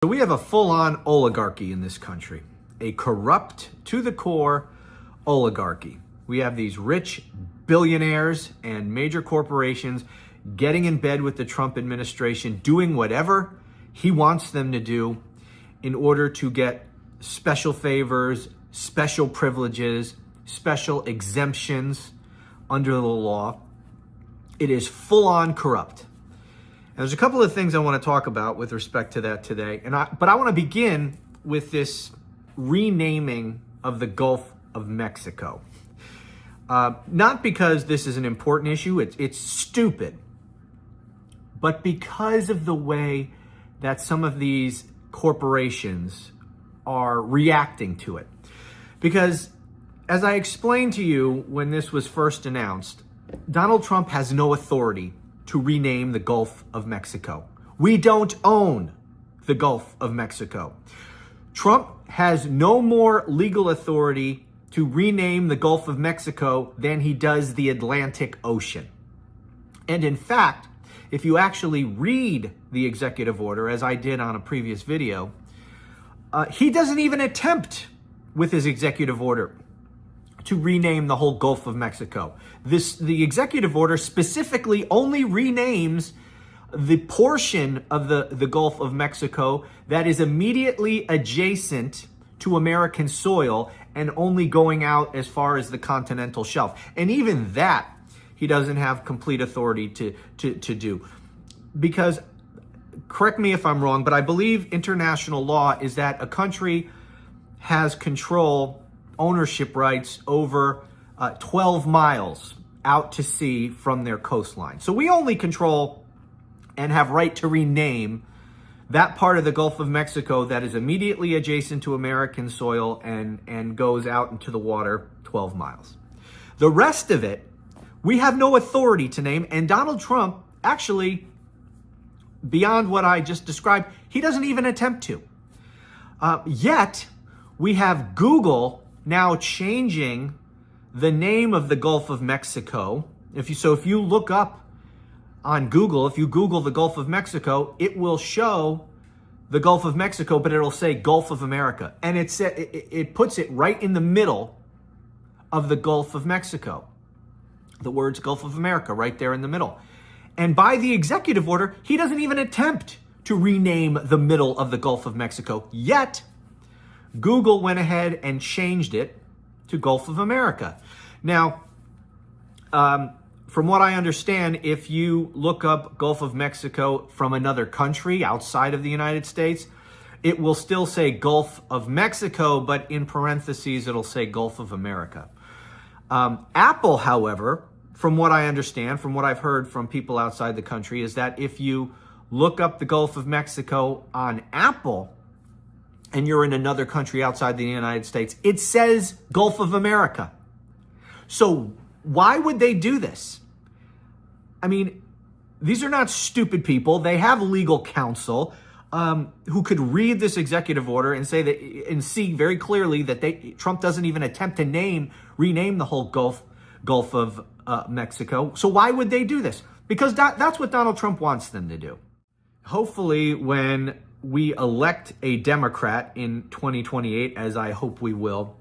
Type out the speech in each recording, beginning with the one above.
So we have a full-on oligarchy in this country, a corrupt to the core oligarchy. We have these rich billionaires and major corporations getting in bed with the Trump administration, doing whatever he wants them to do in order to get special favors, special privileges, special exemptions under the law. It is full-on corrupt. And there's a couple of things I want to talk about with respect to that today. But I want to begin with this renaming of the Gulf of Mexico. Not because this is an important issue, it's stupid, but because of the way that some of these corporations are reacting to it. Because as I explained to you when this was first announced, Donald Trump has no authority to rename the Gulf of Mexico. We don't own the Gulf of Mexico. Trump has no more legal authority to rename the Gulf of Mexico than he does the Atlantic Ocean. And in fact, if you actually read the executive order, as I did on a previous video, he doesn't even attempt with his executive order to rename the whole Gulf of Mexico. The executive order specifically only renames the portion of the Gulf of Mexico that is immediately adjacent to American soil and only going out as far as the continental shelf. And even that, he doesn't have complete authority to do. Because, correct me if I'm wrong, but I believe international law is that a country has control, ownership rights over 12 miles out to sea from their coastline. So we only control and have right to rename that part of the Gulf of Mexico that is immediately adjacent to American soil and goes out into the water 12 miles. The rest of it, we have no authority to name, and Donald Trump actually, beyond what I just described, he doesn't even attempt to. Yet, we have Google now changing the name of the Gulf of Mexico. If you look up on Google, if you Google the Gulf of Mexico, it will show the Gulf of Mexico, but it'll say Gulf of America. And it puts it right in the middle of the Gulf of Mexico. The words Gulf of America right there in the middle. And by the executive order, he doesn't even attempt to rename the middle of the Gulf of Mexico. Yet, Google went ahead and changed it to Gulf of America. Now, from what I understand, if you look up Gulf of Mexico from another country outside of the United States, it will still say Gulf of Mexico, but in parentheses, it'll say Gulf of America. Apple, however, from what I understand, from what I've heard from people outside the country, is that if you look up the Gulf of Mexico on Apple, and you're in another country outside the United States, it says Gulf of America. So why would they do this? I mean, these are not stupid people. They have legal counsel who could read this executive order and say that and see very clearly that Trump doesn't even attempt to rename the whole Gulf of Mexico. So why would they do this? Because that's what Donald Trump wants them to do. Hopefully, when we elect a Democrat in 2028, as I hope we will,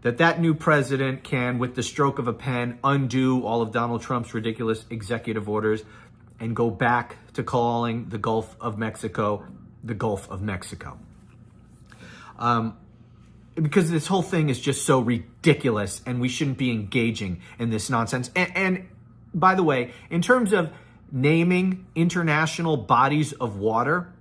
that new president can, with the stroke of a pen, undo all of Donald Trump's ridiculous executive orders and go back to calling the Gulf of Mexico the Gulf of Mexico. Because this whole thing is just so ridiculous and we shouldn't be engaging in this nonsense. And by the way, in terms of naming international bodies of water,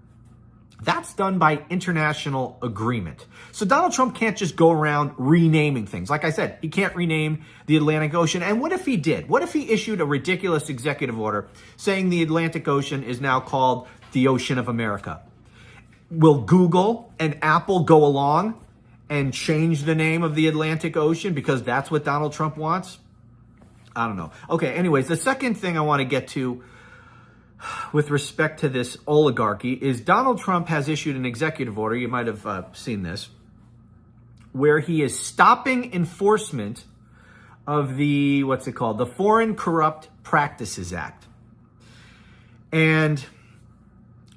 that's done by international agreement. So Donald Trump can't just go around renaming things. Like I said, he can't rename the Atlantic Ocean. And what if he did? What if he issued a ridiculous executive order saying the Atlantic Ocean is now called the Ocean of America? Will Google and Apple go along and change the name of the Atlantic Ocean because that's what Donald Trump wants? I don't know. Okay, anyways, the second thing I want to get to with respect to this oligarchy is Donald Trump has issued an executive order, you might have seen this, where he is stopping enforcement of the Foreign Corrupt Practices Act. And,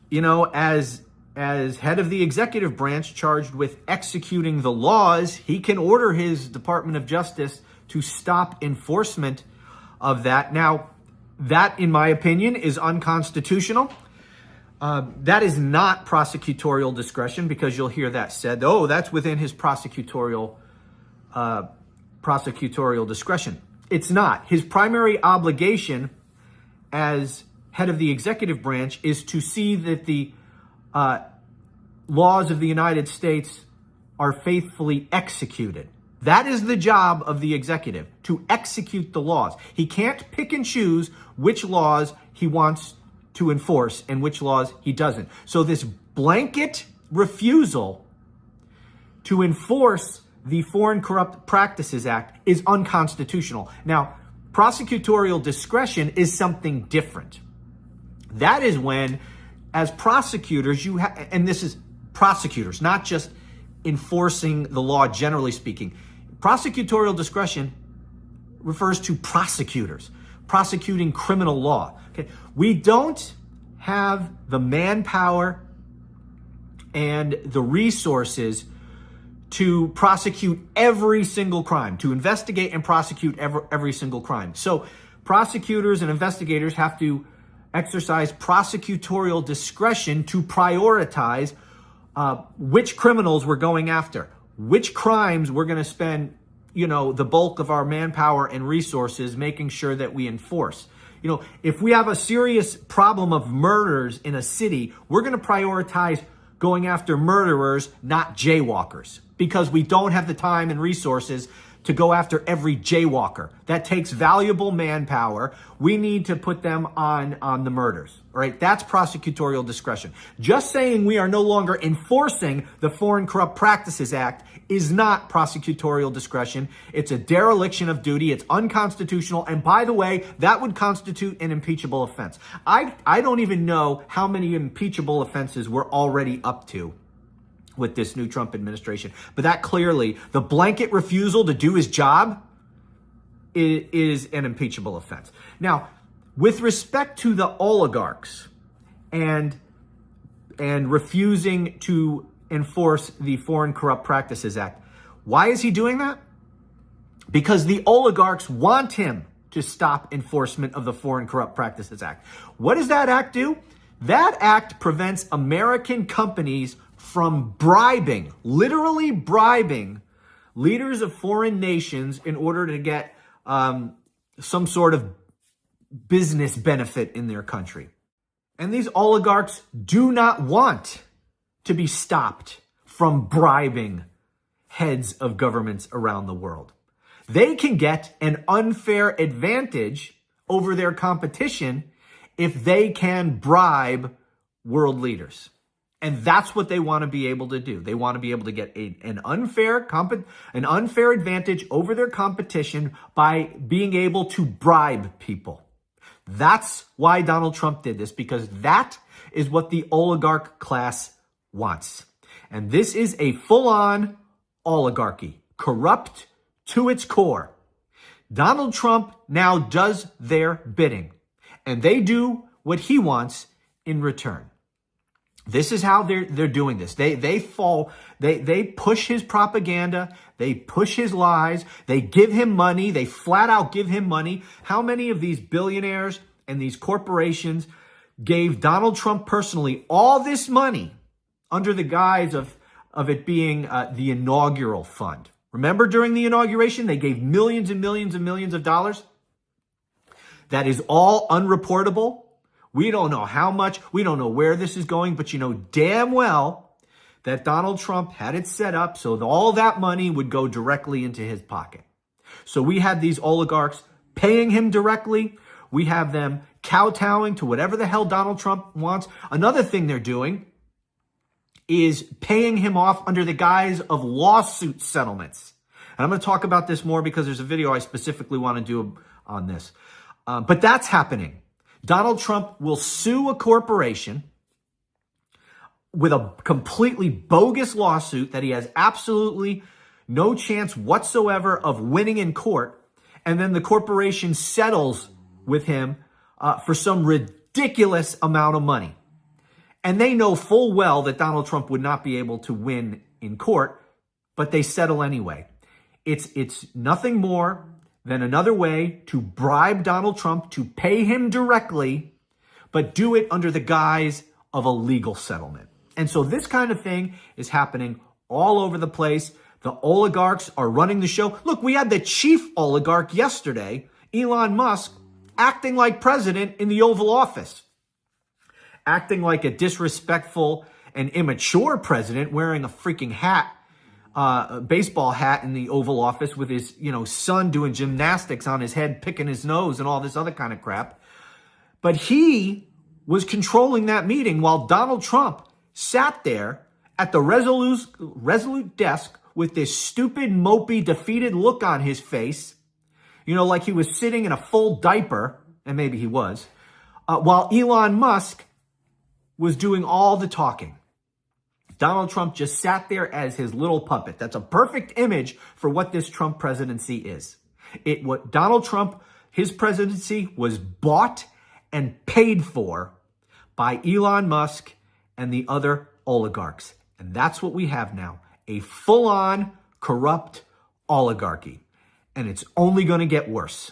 you know, as as head of the executive branch charged with executing the laws, he can order his Department of Justice to stop enforcement of that. Now, that, in my opinion, is unconstitutional. That is not prosecutorial discretion, because you'll hear that said, oh, that's within his prosecutorial discretion. It's not. His primary obligation as head of the executive branch is to see that the laws of the United States are faithfully executed. That is the job of the executive, to execute the laws. He can't pick and choose which laws he wants to enforce and which laws he doesn't. So this blanket refusal to enforce the Foreign Corrupt Practices Act is unconstitutional. Now, prosecutorial discretion is something different. That is when, as prosecutors, you have, and this is prosecutors, not just enforcing the law generally speaking. Prosecutorial discretion refers to prosecutors prosecuting criminal law. Okay, we don't have the manpower and the resources to prosecute every single crime, to investigate and prosecute every single crime. So prosecutors and investigators have to exercise prosecutorial discretion to prioritize which criminals we're going after, which crimes we're going to spend, the bulk of our manpower and resources making sure that we enforce. If we have a serious problem of murders in a city, we're going to prioritize going after murderers, not jaywalkers, because we don't have the time and resources to go after every jaywalker. That takes valuable manpower. We need to put them on the murders, right? That's prosecutorial discretion. Just saying we are no longer enforcing the Foreign Corrupt Practices Act is not prosecutorial discretion. It's a dereliction of duty. It's unconstitutional. And by the way, that would constitute an impeachable offense. I don't even know how many impeachable offenses we're already up to with this new Trump administration. But that clearly, the blanket refusal to do his job is an impeachable offense. Now, with respect to the oligarchs and refusing to enforce the Foreign Corrupt Practices Act, why is he doing that? Because the oligarchs want him to stop enforcement of the Foreign Corrupt Practices Act. What does that act do? That act prevents American companies from bribing, literally bribing, leaders of foreign nations in order to get some sort of business benefit in their country. And these oligarchs do not want to be stopped from bribing heads of governments around the world. They can get an unfair advantage over their competition if they can bribe world leaders. And that's what they want to be able to do. They want to be able to get an unfair advantage over their competition by being able to bribe people. That's why Donald Trump did this, because that is what the oligarch class wants. And this is a full-on oligarchy, corrupt to its core. Donald Trump now does their bidding, and they do what he wants in return. This is how they're doing this. They push his propaganda, they push his lies, they give him money, they flat out give him money. How many of these billionaires and these corporations gave Donald Trump personally all this money under the guise of it being the inaugural fund? Remember, during the inauguration, they gave millions and millions and millions of dollars? That is all unreportable. We don't know how much, we don't know where this is going, but you know damn well that Donald Trump had it set up so that all that money would go directly into his pocket. So we have these oligarchs paying him directly. We have them kowtowing to whatever the hell Donald Trump wants. Another thing they're doing is paying him off under the guise of lawsuit settlements. And I'm going to talk about this more because there's a video I specifically want to do on this. But that's happening. Donald Trump will sue a corporation with a completely bogus lawsuit that he has absolutely no chance whatsoever of winning in court. And then the corporation settles with him for some ridiculous amount of money. And they know full well that Donald Trump would not be able to win in court, but they settle anyway. It's nothing more than another way to bribe Donald Trump to pay him directly, but do it under the guise of a legal settlement. And so this kind of thing is happening all over the place. The oligarchs are running the show. Look, we had the chief oligarch yesterday, Elon Musk, acting like president in the Oval Office, acting like a disrespectful and immature president, wearing a freaking hat, a baseball hat in the Oval Office with his, son doing gymnastics on his head, picking his nose and all this other kind of crap. But he was controlling that meeting while Donald Trump sat there at the Resolute desk with this stupid, mopey, defeated look on his face, like he was sitting in a full diaper, and maybe he was, while Elon Musk was doing all the talking. Donald Trump just sat there as his little puppet. That's a perfect image for what this Trump presidency is. What Donald Trump, his presidency was bought and paid for by Elon Musk and the other oligarchs. And that's what we have now, a full-on corrupt oligarchy. And it's only going to get worse.